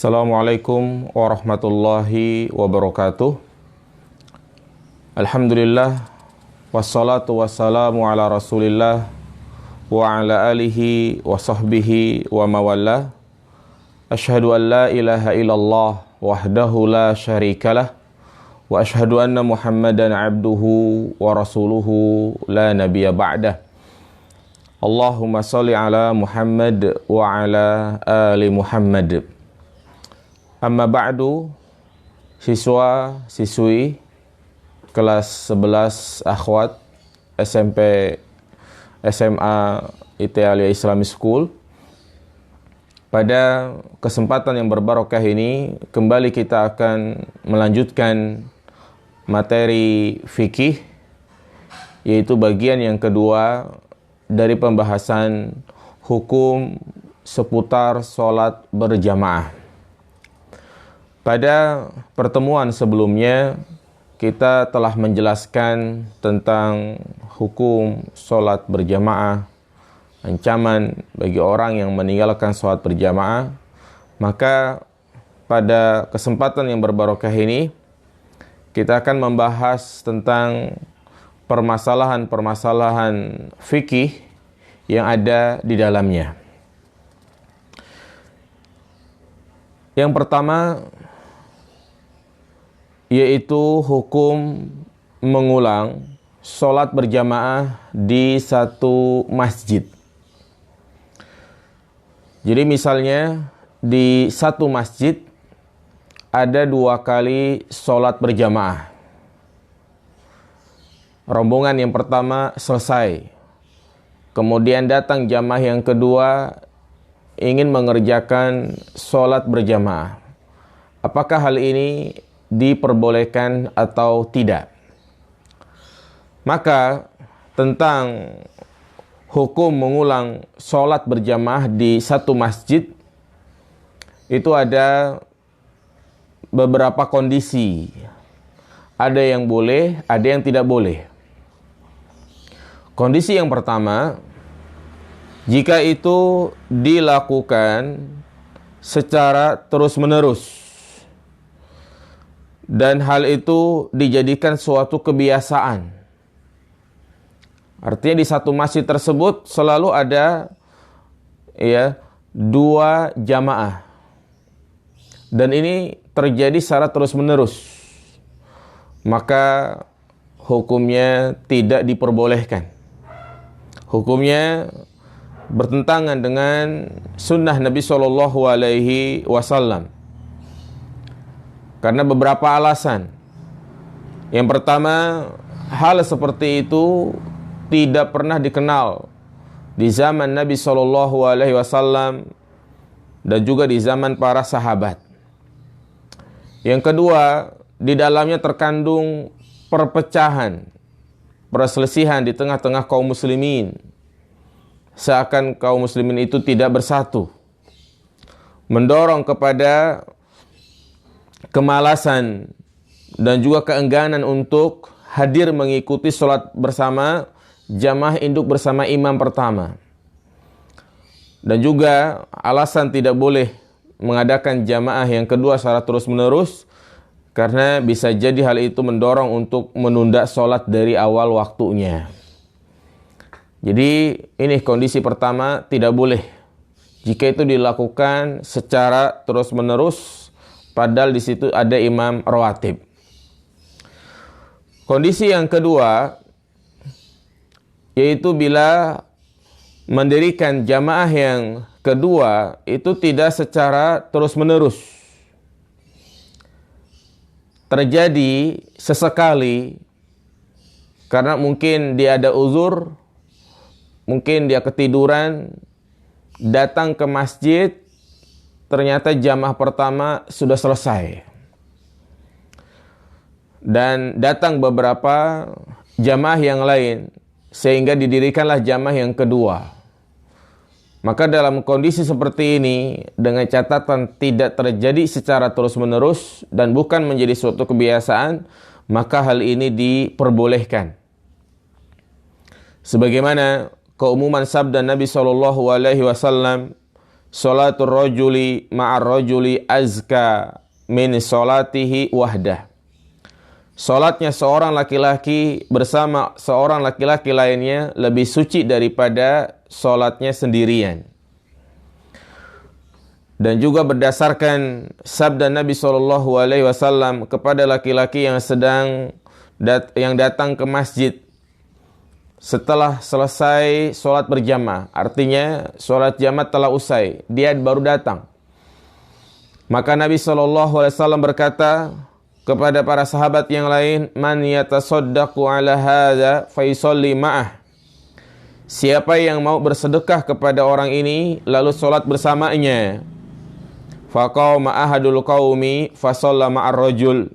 Assalamualaikum warahmatullahi wabarakatuh. Alhamdulillah, wassalatu wassalamu ala rasulillah wa ala alihi wa sahbihi wa mawallah. Ashhadu an la ilaha illallah wahdahu la syarikalah wa ashhadu anna muhammadan abduhu wa rasuluhu la nabiyya ba'dah. Allahumma salli ala Muhammad wa ala ali Muhammad. Amma ba'du, siswa-siswi kelas 11 akhwat SMP SMA Italia Islamic School. Pada kesempatan yang berbarokah ini, kembali kita akan melanjutkan materi fikih, yaitu bagian yang kedua dari pembahasan hukum seputar sholat berjamaah. Pada pertemuan sebelumnya, kita telah menjelaskan tentang hukum sholat berjamaah, ancaman bagi orang yang meninggalkan sholat berjamaah. Maka pada kesempatan yang berbarokah ini, kita akan membahas tentang permasalahan-permasalahan fikih yang ada di dalamnya. Yang pertama, yaitu hukum mengulang sholat berjamaah di satu masjid. Jadi misalnya di satu masjid ada 2 kali sholat berjamaah. Rombongan yang pertama selesai, kemudian datang jamaah yang kedua ingin mengerjakan sholat berjamaah. Apakah hal ini diperbolehkan atau tidak? Maka tentang hukum mengulang sholat berjamaah di satu masjid itu ada beberapa kondisi. Ada yang boleh, ada yang tidak boleh. Kondisi yang pertama, jika itu dilakukan secara terus-menerus dan hal itu dijadikan suatu kebiasaan. Artinya di satu masjid tersebut selalu ada 2 jamaah. Dan ini terjadi secara terus-menerus. Maka hukumnya tidak diperbolehkan. Hukumnya bertentangan dengan sunnah Nabi SAW. Karena beberapa alasan. Yang pertama, hal seperti itu tidak pernah dikenal di zaman Nabi SAW dan juga di zaman para sahabat. Yang kedua, di dalamnya terkandung perpecahan, perselisihan di tengah-tengah kaum muslimin. Seakan kaum muslimin itu tidak bersatu. Mendorong kepada kemalasan dan juga keengganan untuk hadir mengikuti sholat bersama jamaah induk bersama imam pertama. Dan juga alasan tidak boleh mengadakan jamaah yang kedua secara terus-menerus karena bisa jadi hal itu mendorong untuk menunda sholat dari awal waktunya. Jadi ini kondisi pertama, tidak boleh jika itu dilakukan secara terus-menerus padahal di situ ada imam rawatib. Kondisi yang kedua, yaitu bila mendirikan jamaah yang kedua itu tidak secara terus-menerus. Terjadi sesekali karena mungkin dia ada uzur, mungkin dia ketiduran, datang ke masjid, ternyata jamaah pertama sudah selesai. Dan datang beberapa jamaah yang lain, sehingga didirikanlah jamaah yang kedua. Maka dalam kondisi seperti ini, dengan catatan tidak terjadi secara terus-menerus dan bukan menjadi suatu kebiasaan, maka hal ini diperbolehkan. Sebagaimana keumuman sabda Nabi SAW, salatul rajuli ma'ar rajuli azka min salatihi wahdah. Salatnya seorang laki-laki bersama seorang laki-laki lainnya lebih suci daripada salatnya sendirian. Dan juga berdasarkan sabda Nabi SAW kepada laki-laki yang yang datang ke masjid setelah selesai sholat berjamaah, artinya sholat jamaah telah usai, dia baru datang. Maka Nabi SAW berkata kepada para sahabat yang lain, man yatasaddaqu ala hadza fa yusalli ma'ah. Siapa yang mau bersedekah kepada orang ini lalu sholat bersamanya. Faqama ahadul qaumi fa shalla ma'ar rajul.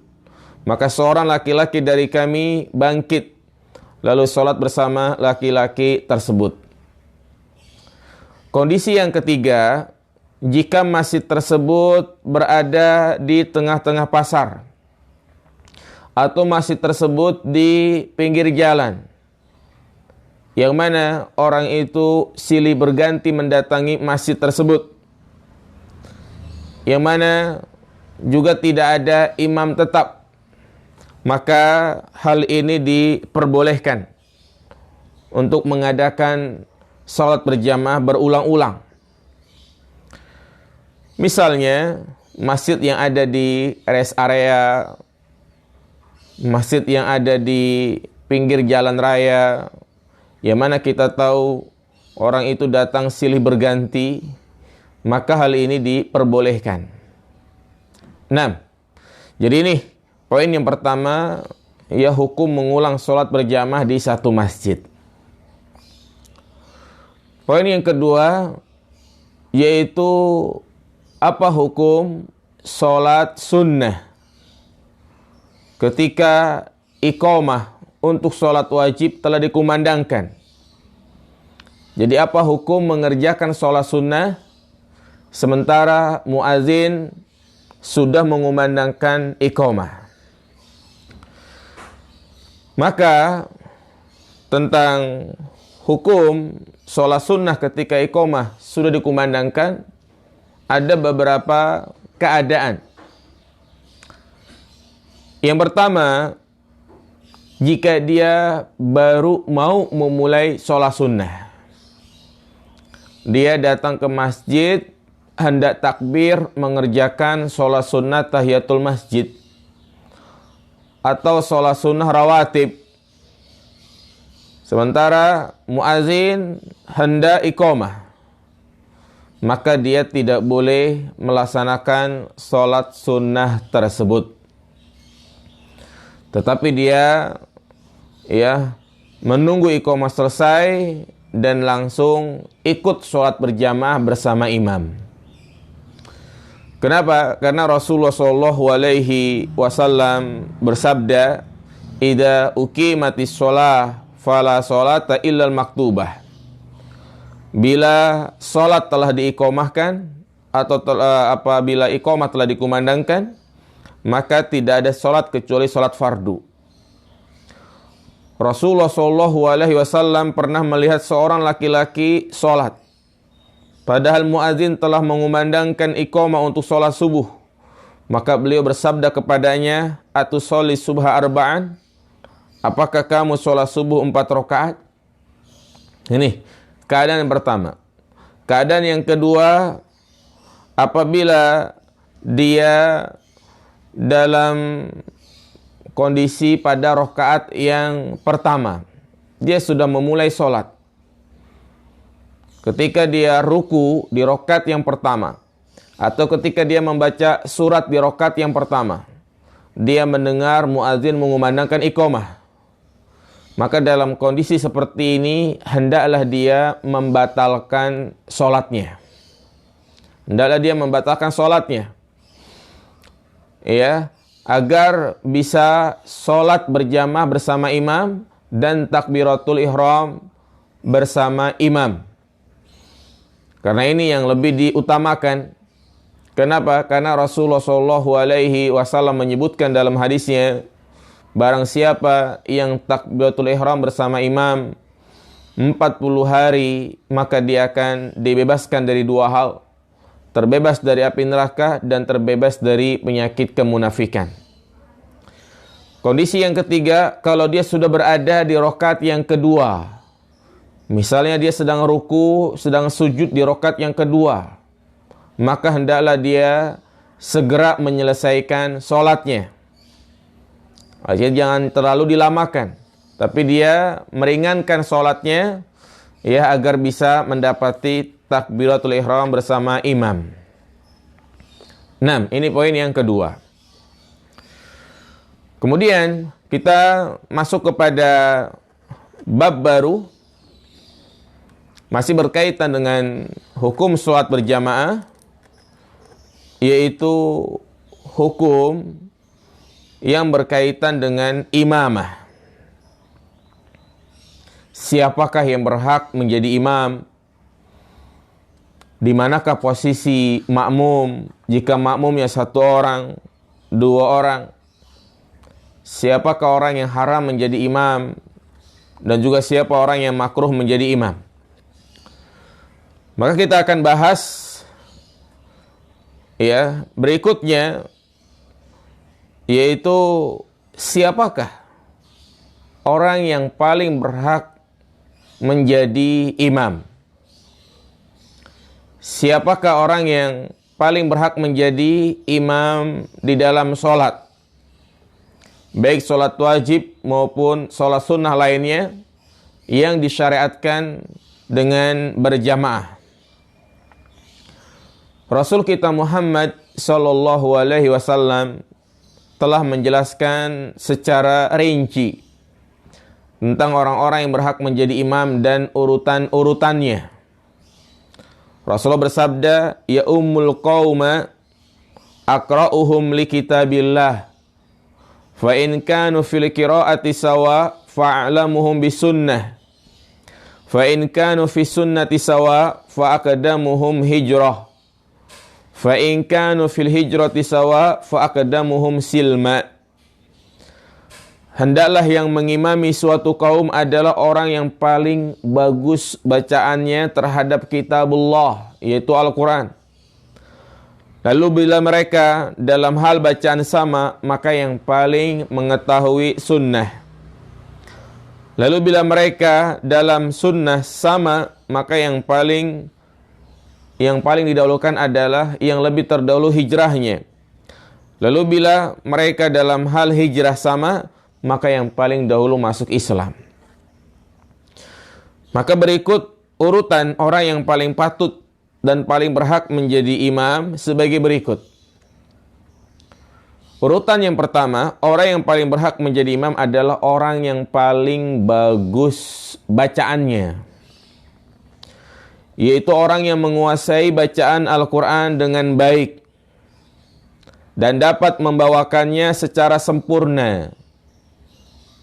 Maka seorang laki-laki dari kami bangkit lalu sholat bersama laki-laki tersebut. Kondisi yang ketiga, jika masjid tersebut berada di tengah-tengah pasar atau masjid tersebut di pinggir jalan, yang mana orang itu silih berganti mendatangi masjid tersebut, yang mana juga tidak ada imam tetap, maka hal ini diperbolehkan untuk mengadakan salat berjamaah berulang-ulang. Misalnya, masjid yang ada di rest area, masjid yang ada di pinggir jalan raya, yang mana kita tahu orang itu datang silih berganti, maka hal ini diperbolehkan. Nah, jadi ini poin yang pertama, ya hukum mengulang sholat berjamaah di satu masjid. Poin yang kedua, yaitu apa hukum sholat sunnah ketika iqamah untuk sholat wajib telah dikumandangkan. Jadi apa hukum mengerjakan sholat sunnah sementara muazin sudah mengumandangkan iqamah? Maka tentang hukum sholat sunnah ketika iqamah sudah dikumandangkan, ada beberapa keadaan. Yang pertama, jika dia baru mau memulai sholat sunnah, dia datang ke masjid, hendak takbir mengerjakan sholat sunnah tahiyatul masjid atau sholat sunnah rawatib, sementara muazin hendak iqamah, maka dia tidak boleh melaksanakan sholat sunnah tersebut. Tetapi dia menunggu iqamah selesai dan langsung ikut sholat berjamaah bersama imam. Kenapa? Karena Rasulullah SAW bersabda, "Idza uqimatis shalah fala sholata illal maktubah." Bila sholat telah diiqamahkan atau apabila iqamah telah dikumandangkan, maka tidak ada sholat kecuali sholat fardu. Rasulullah SAW pernah melihat seorang laki-laki sholat, padahal muazin telah mengumandangkan iqamah untuk sholat subuh. Maka beliau bersabda kepadanya, "Atusholli subha arba'an?" Apakah kamu sholat subuh 4 rakaat? Ini keadaan yang pertama. Keadaan yang kedua, apabila dia dalam kondisi pada rakaat yang pertama, dia sudah memulai sholat. Ketika dia ruku di rakaat yang pertama, atau ketika dia membaca surat di rakaat yang pertama, dia mendengar muazin mengumandangkan iqamah, maka dalam kondisi seperti ini hendaklah dia membatalkan sholatnya. Hendaklah dia membatalkan sholatnya, ya, agar bisa sholat berjamaah bersama imam dan takbiratul ihram bersama imam. Karena ini yang lebih diutamakan. Kenapa? Karena Rasulullah SAW menyebutkan dalam hadisnya, barang siapa yang takbiratul ihram bersama imam 40 hari, maka dia akan dibebaskan dari 2 hal. terbebas dari api neraka, dan terbebas dari penyakit kemunafikan. Kondisi yang ketiga, kalau dia sudah berada di rakaat yang kedua. Misalnya dia sedang ruku, sedang sujud di rakaat yang kedua, maka hendaklah dia segera menyelesaikan sholatnya. Artinya jangan terlalu dilamakan, tapi dia meringankan sholatnya, ya, agar bisa mendapati takbiratul ihram bersama imam. 6. Ini poin yang kedua. Kemudian kita masuk kepada bab baru, masih berkaitan dengan hukum sholat berjamaah, yaitu hukum yang berkaitan dengan imamah. Siapakah yang berhak menjadi imam? Di manakah posisi makmum? Jika makmumnya 1 orang, 2 orang, siapakah orang yang haram menjadi imam? Dan juga siapa orang yang makruh menjadi imam? Maka kita akan bahas, ya, berikutnya, yaitu siapakah orang yang paling berhak menjadi imam? Siapakah orang yang paling berhak menjadi imam di dalam sholat? Baik sholat wajib maupun sholat sunnah lainnya yang disyariatkan dengan berjamaah. Rasul kita Muhammad sallallahu alaihi wasallam telah menjelaskan secara rinci tentang orang-orang yang berhak menjadi imam dan urutan-urutannya. Rasulullah bersabda, ya ummul qauma aqra'uhum li kitabillah, fa in kanu fil qira'ati sawa fa'lamuhum bisunnah, fa in kanu fi sunnati sawa fa aqdamuhum hijrah, fa in kanu fil hijrati sawa fa aqdamuhum silma. Hendaklah yang mengimami suatu kaum adalah orang yang paling bagus bacaannya terhadap kitabullah, yaitu Al-Quran. Lalu bila mereka dalam hal bacaan sama, maka yang paling mengetahui sunnah. Lalu bila mereka dalam sunnah sama, maka yang paling didahulukan adalah yang lebih terdahulu hijrahnya. Lalu bila mereka dalam hal hijrah sama, maka yang paling dahulu masuk Islam. Maka berikut urutan orang yang paling patut dan paling berhak menjadi imam sebagai berikut. Urutan yang pertama, orang yang paling berhak menjadi imam adalah orang yang paling bagus bacaannya, yaitu orang yang menguasai bacaan Al-Quran dengan baik dan dapat membawakannya secara sempurna.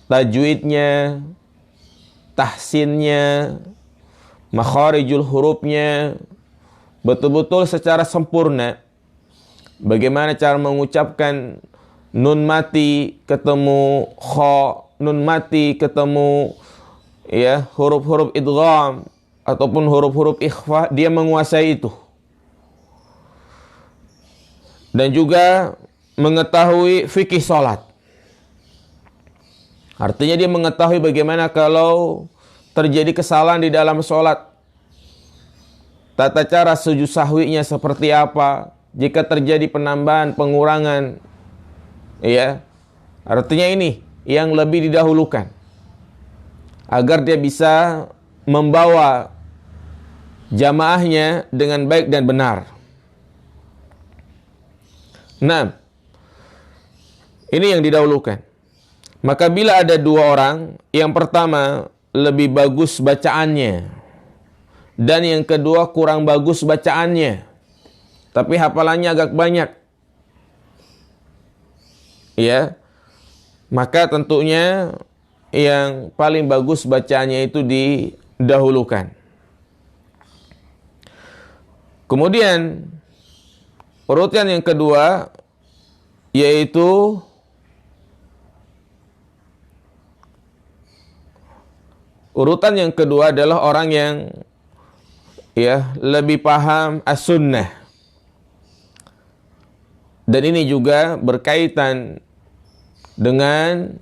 Tajwidnya, tahsinnya, makharijul hurufnya betul-betul secara sempurna. Bagaimana cara mengucapkan nun mati ketemu kha, nun mati ketemu, ya, huruf-huruf idgham ataupun huruf-huruf ikhfa, dia menguasai itu. Dan juga mengetahui fikih salat. Artinya dia mengetahui bagaimana kalau terjadi kesalahan di dalam sholat, tata cara sujud sahwinya seperti apa, jika terjadi penambahan, pengurangan, ya. Artinya ini yang lebih didahulukan, agar dia bisa membawa jamaahnya dengan baik dan benar. Nah, ini yang didahulukan. Maka bila ada 2 orang, yang pertama lebih bagus bacaannya, dan yang kedua kurang bagus bacaannya, tapi hafalannya agak banyak, ya, maka tentunya yang paling bagus bacaannya itu didahulukan. Kemudian urutan yang kedua, yaitu urutan yang kedua adalah orang yang, ya, lebih paham as-sunnah, Dan ini juga berkaitan dengan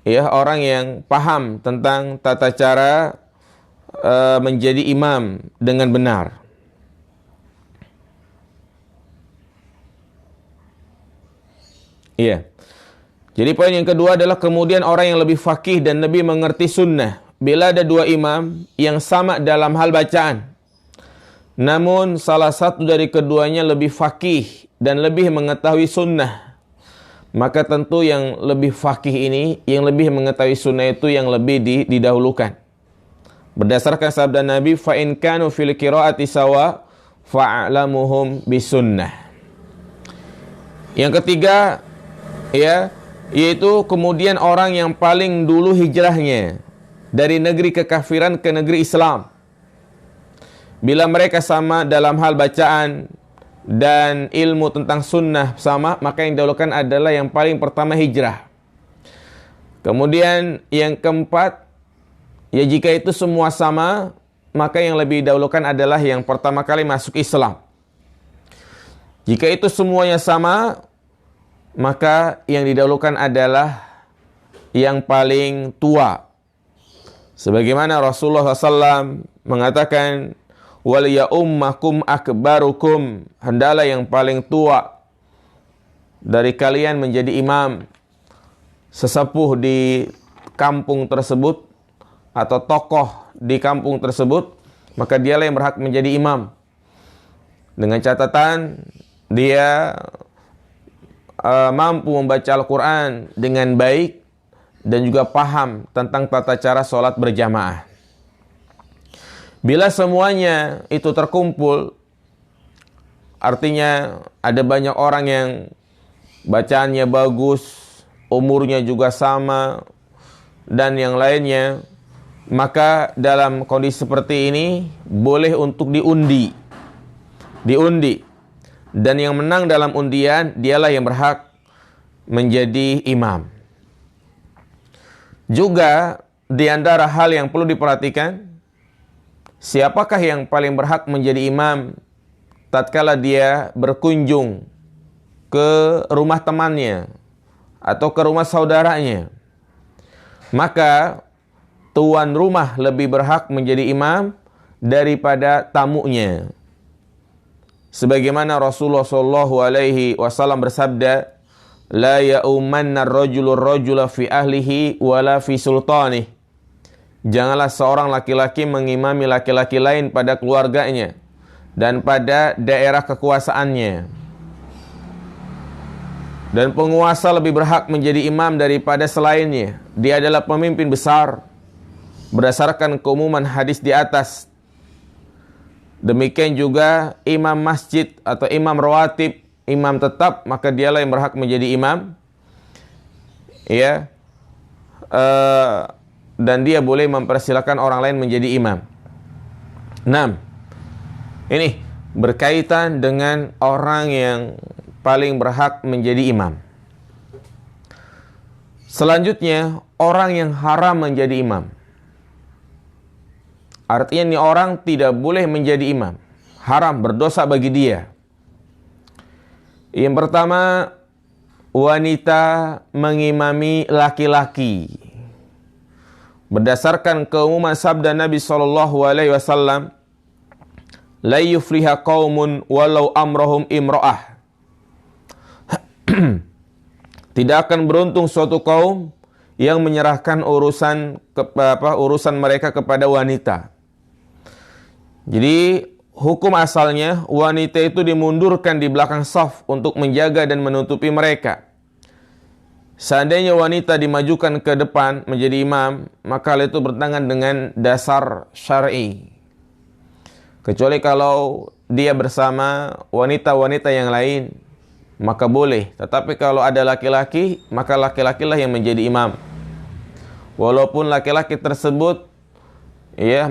orang yang paham tentang tata cara menjadi imam dengan benar. Iya. Jadi poin yang kedua adalah kemudian orang yang lebih faqih dan lebih mengerti sunnah. Bila ada dua imam yang sama dalam hal bacaan, namun salah satu dari keduanya lebih faqih dan lebih mengetahui sunnah, maka tentu yang lebih faqih ini, yang lebih mengetahui sunnah itu yang lebih didahulukan. Berdasarkan sabda Nabi, fa in kanu fil qiraati sawa fa'lamuhum bisunnah. Yang ketiga, yaitu kemudian orang yang paling dulu hijrahnya dari negeri kekafiran ke negeri Islam. Bila mereka sama dalam hal bacaan dan ilmu tentang sunnah sama, maka yang didahulukan adalah yang paling pertama hijrah. Kemudian yang keempat, jika itu semua sama, maka yang lebih didahulukan adalah yang pertama kali masuk Islam. Jika itu semuanya sama, maka yang didahulukan adalah yang paling tua. Sebagaimana Rasulullah SAW mengatakan, wal ya ummakum akbarukum, hendaklah yang paling tua dari kalian menjadi imam, sesepuh di kampung tersebut atau tokoh di kampung tersebut, maka dialah yang berhak menjadi imam. Dengan catatan dia mampu membaca Al-Quran dengan baik dan juga paham tentang tata cara sholat berjamaah. Bila semuanya itu terkumpul, artinya ada banyak orang yang bacaannya bagus, umurnya juga sama, dan yang lainnya, maka dalam kondisi seperti ini boleh untuk diundi. Dan yang menang dalam undian, dialah yang berhak menjadi imam. Juga di antara hal yang perlu diperhatikan, siapakah yang paling berhak menjadi imam tatkala dia berkunjung ke rumah temannya atau ke rumah saudaranya. Maka tuan rumah lebih berhak menjadi imam daripada tamunya. Sebagaimana Rasulullah SAW bersabda, la ya'umanna ar-rajula fi ahlihi wala fi sultanih. Janganlah seorang laki-laki mengimami laki-laki lain pada keluarganya dan pada daerah kekuasaannya. Dan penguasa lebih berhak menjadi imam daripada selainnya. Dia adalah pemimpin besar berdasarkan keumuman hadis di atas. Demikian juga imam masjid atau imam rawatib, imam tetap, maka dialah yang berhak menjadi imam. Dan dia boleh mempersilakan orang lain menjadi imam. 6. Ini berkaitan dengan orang yang paling berhak menjadi imam. Selanjutnya, orang yang haram menjadi imam. Artinya ini orang tidak boleh menjadi imam. Haram, berdosa bagi dia. Yang pertama, wanita mengimami laki-laki. Berdasarkan keumuman sabda Nabi SAW, la yufliha qaumun walau amrohum imro'ah. Tidak akan beruntung suatu kaum yang menyerahkan urusan mereka kepada wanita. Jadi hukum asalnya wanita itu dimundurkan di belakang saf untuk menjaga dan menutupi mereka. Seandainya wanita dimajukan ke depan menjadi imam, maka hal itu bertentangan dengan dasar syar'i. Kecuali kalau dia bersama wanita-wanita yang lain, maka boleh. Tetapi kalau ada laki-laki, maka laki-lakilah yang menjadi imam. Walaupun laki-laki tersebut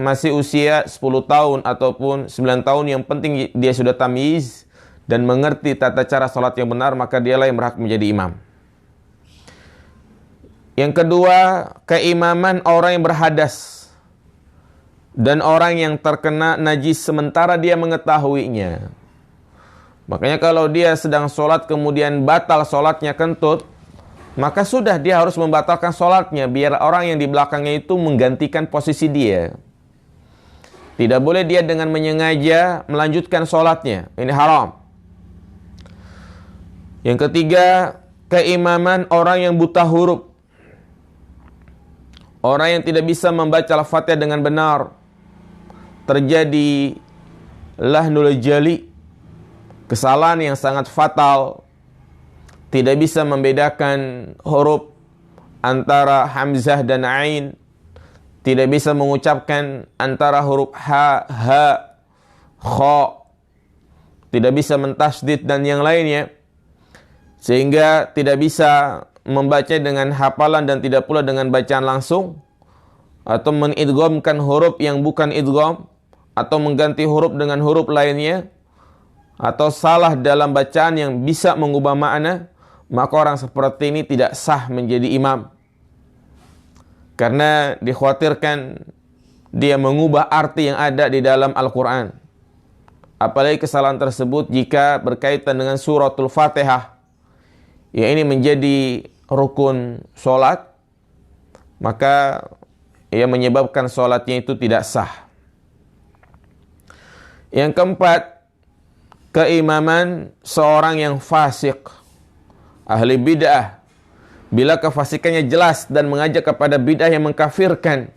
masih usia 10 tahun ataupun 9 tahun, yang penting dia sudah tamyiz dan mengerti tata cara salat yang benar, maka dialah yang berhak menjadi imam. Yang kedua, keimaman orang yang berhadas dan orang yang terkena najis sementara dia mengetahuinya. Makanya kalau dia sedang sholat kemudian batal sholatnya kentut, maka sudah dia harus membatalkan sholatnya, biar orang yang di belakangnya itu menggantikan posisi dia. Tidak boleh dia dengan menyengaja melanjutkan sholatnya. Ini haram. Yang ketiga, keimaman orang yang buta huruf. Orang yang tidak bisa membaca Al-Fatihah dengan benar. Terjadi lahnul jali, kesalahan yang sangat fatal. Tidak bisa membedakan huruf antara hamzah dan ain. Tidak bisa mengucapkan antara huruf ha, kha. Tidak bisa mentasdid dan yang lainnya. Sehingga tidak bisa membaca dengan hafalan dan tidak pula dengan bacaan langsung. Atau mengidghamkan huruf yang bukan idgham. Atau mengganti huruf dengan huruf lainnya. Atau salah dalam bacaan yang bisa mengubah makna. Maka orang seperti ini tidak sah menjadi imam. Karena dikhawatirkan dia mengubah arti yang ada di dalam Al-Quran. Apalagi kesalahan tersebut jika berkaitan dengan suratul Fatihah. Ya, ini menjadi rukun sholat, maka ia menyebabkan sholatnya itu tidak sah. Yang keempat, keimaman seorang yang fasik, ahli bid'ah, bila kefasikannya jelas dan mengajak kepada bid'ah yang mengkafirkan,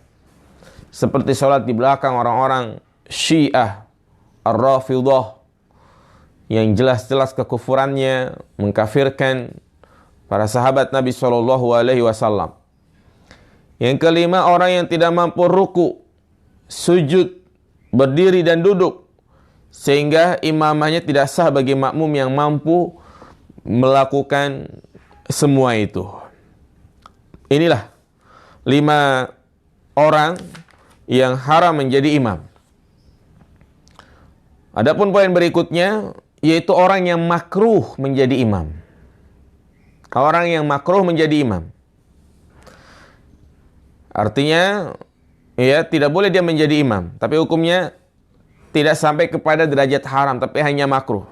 seperti sholat di belakang orang-orang Syiah, Ar-Rafidah, yang jelas-jelas kekufurannya mengkafirkan para sahabat Nabi SAW. Yang kelima, orang yang tidak mampu ruku, sujud, berdiri dan duduk, sehingga imamahnya tidak sah bagi makmum yang mampu melakukan semua itu. Inilah 5 orang yang haram menjadi imam. Adapun poin berikutnya, yaitu orang yang makruh menjadi imam. Orang yang makruh menjadi imam. Artinya, ya, tidak boleh dia menjadi imam. Tapi hukumnya tidak sampai kepada derajat haram, tapi hanya makruh.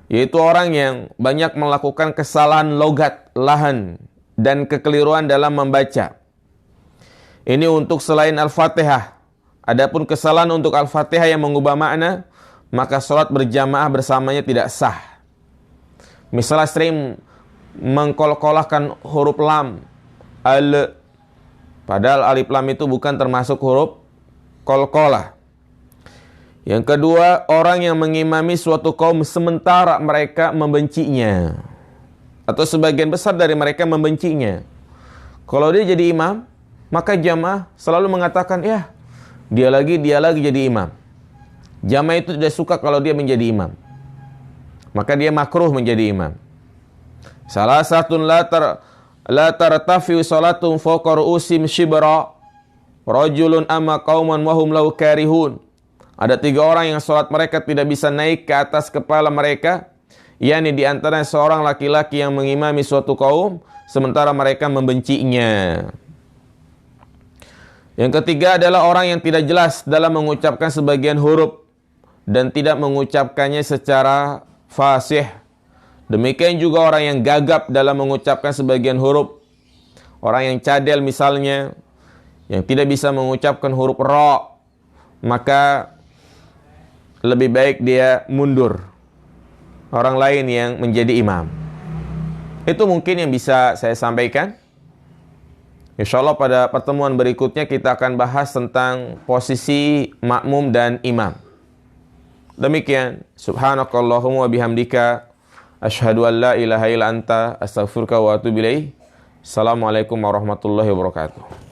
Yaitu orang yang banyak melakukan kesalahan logat, lahan, dan kekeliruan dalam membaca. Ini untuk selain Al-Fatihah. Adapun kesalahan untuk Al-Fatihah yang mengubah makna, maka sholat berjamaah bersamanya tidak sah. Misalnya sering mengkol-kolahkan huruf lam, al, padahal alif lam itu bukan termasuk huruf kol-kolah. Yang kedua, orang yang mengimami suatu kaum sementara mereka membencinya, atau sebagian besar dari mereka membencinya. Kalau dia jadi imam, maka jamaah selalu mengatakan, ya, dia lagi jadi imam. Jamaah itu tidak suka kalau dia menjadi imam, maka dia makruh menjadi imam. Salah satu la tartafi salatum fawqa ru'usim shibra rajulun amma qauman wa hum lahu karihun. Ada 3 orang yang salat mereka tidak bisa naik ke atas kepala mereka, yakni di antara seorang laki-laki yang mengimami suatu kaum sementara mereka membencinya. Yang ketiga adalah orang yang tidak jelas dalam mengucapkan sebagian huruf dan tidak mengucapkannya secara fasih. Demikian juga orang yang gagap dalam mengucapkan sebagian huruf. Orang yang cadel misalnya, yang tidak bisa mengucapkan huruf ra, maka lebih baik dia mundur. Orang lain yang menjadi imam. Itu mungkin yang bisa saya sampaikan. InsyaAllah pada pertemuan berikutnya kita akan bahas tentang posisi makmum dan imam. Demikian. Subhanakallahumma bihamdika. Asyhadu an la ilaha illa anta astaghfiruka wa atubu ilaik. Assalamualaikum warahmatullahi wabarakatuh.